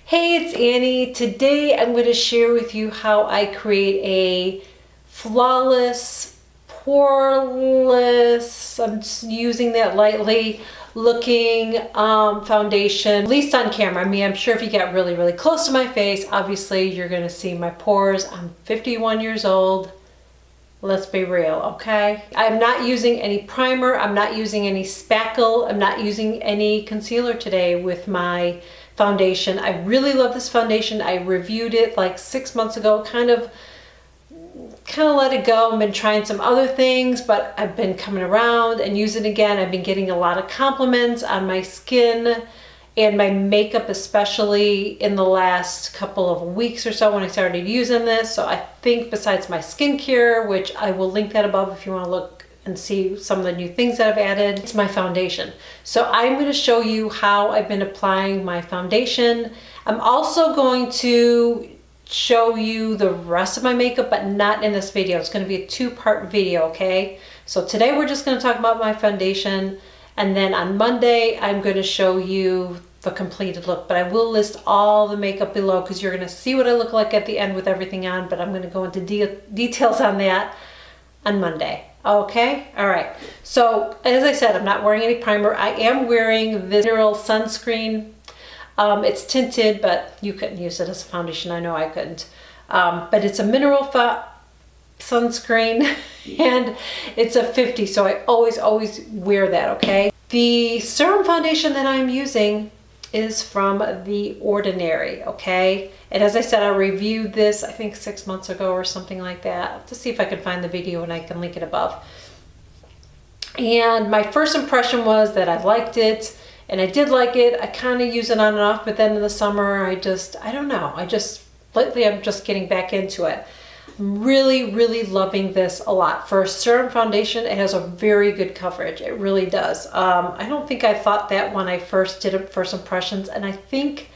Hey, it's Annie. Today I'm going to share with you how I create a flawless, poreless, I'm just using that lightly, looking foundation, at least on camera. I mean, I'm sure if you get really close to my face, obviously you're going to see my pores. I'm 51 years old. Let's be real, okay? I'm not using any primer. I'm not using any spackle. I'm not using any concealer today with my foundation. I really love this foundation. I reviewed it like 6 months ago, kind of let it go. I've been trying some other things, but I've been coming around and using it again. I've been getting a lot of compliments on my skin and my makeup, especially in the last couple of weeks or so when I started using this. So I think besides my skincare, which I will link that above if you want to look and see some of the new things that I've added, it's my foundation. So I'm going to show you how I've been applying my foundation. I'm also going to show you the rest of my makeup, but not in this video. It's going to be a two-part video, okay? So today we're just going to talk about my foundation, and then on Monday I'm going to show you the completed look, but I will list all the makeup below because you're going to see what I look like at the end with everything on, but I'm going to go into details on that on Monday. Okay, all right. So as I said, I'm not wearing any primer. I am wearing this mineral sunscreen. It's tinted, but you couldn't use it as a foundation. I know I couldn't. But it's a mineral sunscreen and it's a 50, so I always wear that, okay? The serum foundation that I'm using is from The Ordinary, okay? And as I said, I reviewed this, I think 6 months ago or something like that. I'll have to see if I can find the video and I can link it above. And my first impression was that I liked it, and I did like it. I kind of use it on and off, but then in the summer, I don't know. Lately I'm just getting back into it. I'm really loving this a lot. For a serum foundation, it has a very good coverage. It really does. I don't think I thought that when I first did it, first impressions, and I think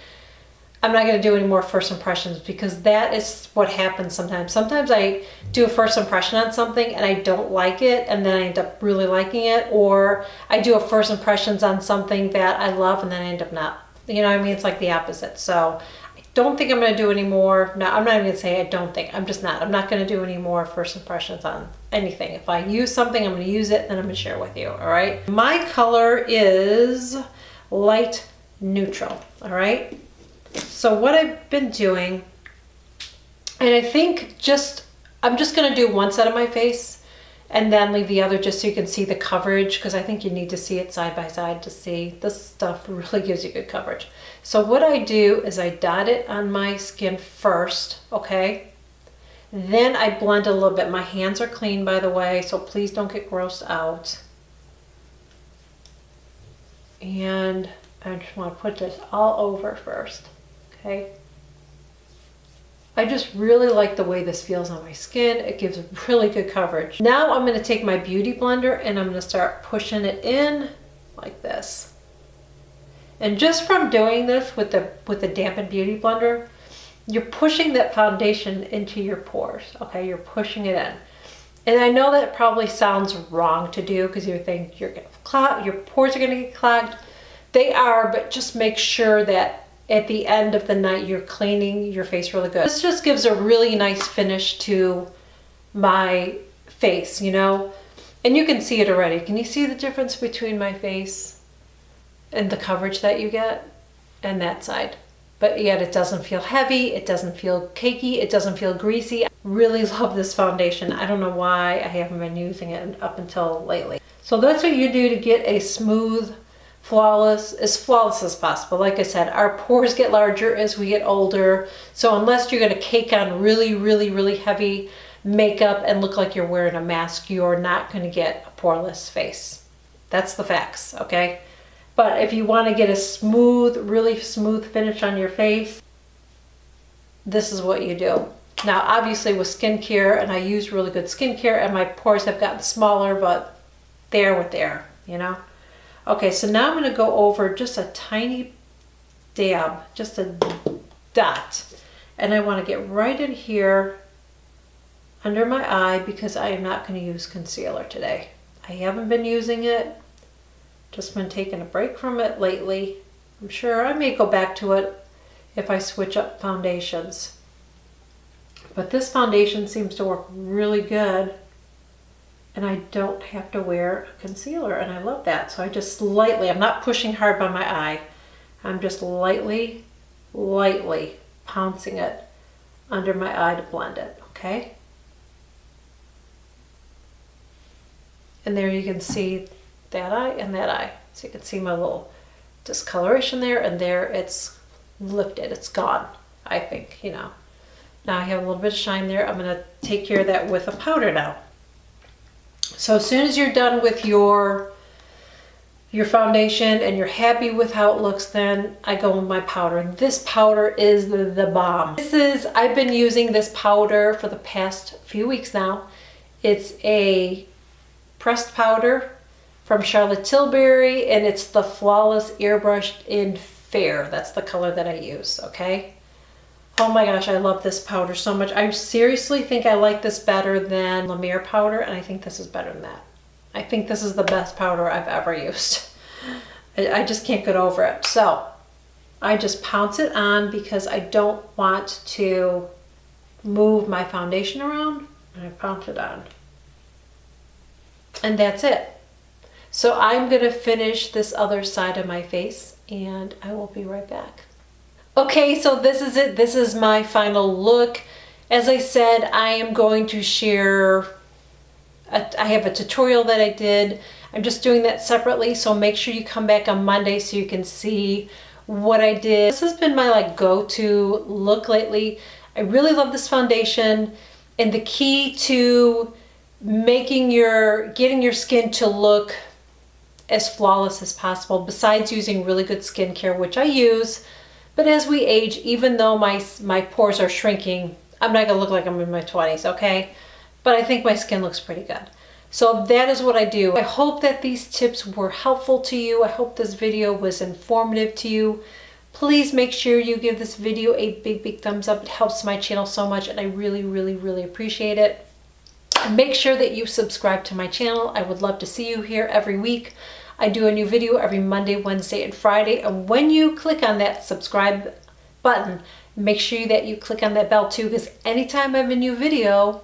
I'm not going to do any more first impressions because that is what happens sometimes. Sometimes I do a first impression on something and I don't like it, and then I end up really liking it, or I do a first impressions on something that I love and then I end up not. You know what I mean? It's like the opposite. So I don't think I'm going to do any more. No, I'm not even going to say I don't think. I'm just not. I'm not going to do any more first impressions on anything. If I use something, I'm going to use it, then I'm going to share with you. All right. My color is light neutral. All right. So what I've been doing, and I think I'm just going to do one side of my face and then leave the other just so you can see the coverage, because I think you need to see it side by side to see. This stuff really gives you good coverage. So what I do is I dot it on my skin first, okay? Then I blend a little bit. My hands are clean, by the way, so please don't get grossed out. And I just want to put this all over first, okay? I just really like the way this feels on my skin. It gives really good coverage. Now I'm going to take my beauty blender and I'm going to start pushing it in like this. And just from doing this with the dampened beauty blender, you're pushing that foundation into your pores, okay? You're pushing it in. And I know that probably sounds wrong to do because you think your pores are going to get clogged. They are, but just make sure that at the end of the night you're cleaning your face really good. This just gives a really nice finish to my face, you know? And you can see it already. Can you see the difference between my face and the coverage that you get and that side? But yet it doesn't feel heavy, it doesn't feel cakey, it doesn't feel greasy. I really love this foundation. I don't know why I haven't been using it up until lately. So that's what you do to get a smooth, flawless as possible. Like I said, our pores get larger as we get older. So unless you're going to cake on really heavy makeup and look like you're wearing a mask, you're not going to get a poreless face. That's the facts, okay? But if you want to get a smooth, really smooth finish on your face, this is what you do. Now, obviously with skincare, and I use really good skincare, and my pores have gotten smaller, but they're what they are, you know? Okay, so now I'm going to go over just a tiny dab, just a dot. And I want to get right in here under my eye because I am not going to use concealer today. I haven't been using it. Just been taking a break from it lately. I'm sure I may go back to it if I switch up foundations. But this foundation seems to work really good, and I don't have to wear a concealer, and I love that. So I just lightly, I'm not pushing hard by my eye, I'm just lightly pouncing it under my eye to blend it, okay? And there you can see that eye and that eye. So you can see my little discoloration there, and there it's lifted, it's gone, I think, you know. Now I have a little bit of shine there. I'm gonna take care of that with a powder now. So as soon as you're done with your foundation and you're happy with how it looks, then I go with my powder. And this powder is the bomb. I've been using this powder for the past few weeks now. It's a pressed powder from Charlotte Tilbury, and it's the Flawless Airbrushed in Fair. That's the color that I use, okay? Oh my gosh, I love this powder so much. I seriously think I like this better than La Mer powder, and I think this is better than that. I think this is the best powder I've ever used. I just can't get over it. So I just pounce it on because I don't want to move my foundation around, and I pounce it on. And that's it. So I'm gonna finish this other side of my face, and I will be right back. Okay, so this is it. This is my final look. As I said, I am going to share, I have a tutorial that I did. I'm just doing that separately, so make sure you come back on Monday so you can see what I did. This has been my like go-to look lately. I really love this foundation, and the key to getting your skin to look as flawless as possible, besides using really good skincare, which I use. But as we age, even though my pores are shrinking, I'm not gonna look like I'm in my 20s, okay? But I think my skin looks pretty good. So that is what I do. I hope that these tips were helpful to you. I hope this video was informative to you. Please make sure you give this video a big thumbs up. It helps my channel so much, and I really appreciate it. And make sure that you subscribe to my channel. I would love to see you here every week. I do a new video every Monday, Wednesday, and Friday. And when you click on that subscribe button, make sure that you click on that bell too, because anytime I have a new video,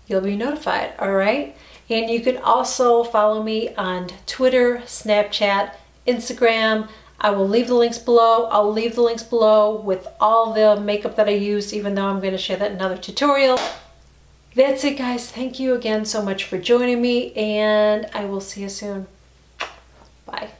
you'll be notified, all right? And you can also follow me on Twitter, Snapchat, Instagram. I will leave the links below. I'll leave the links below with all the makeup that I use, even though I'm going to share that in another tutorial. That's it, guys. Thank you again so much for joining me, and I will see you soon. Bye.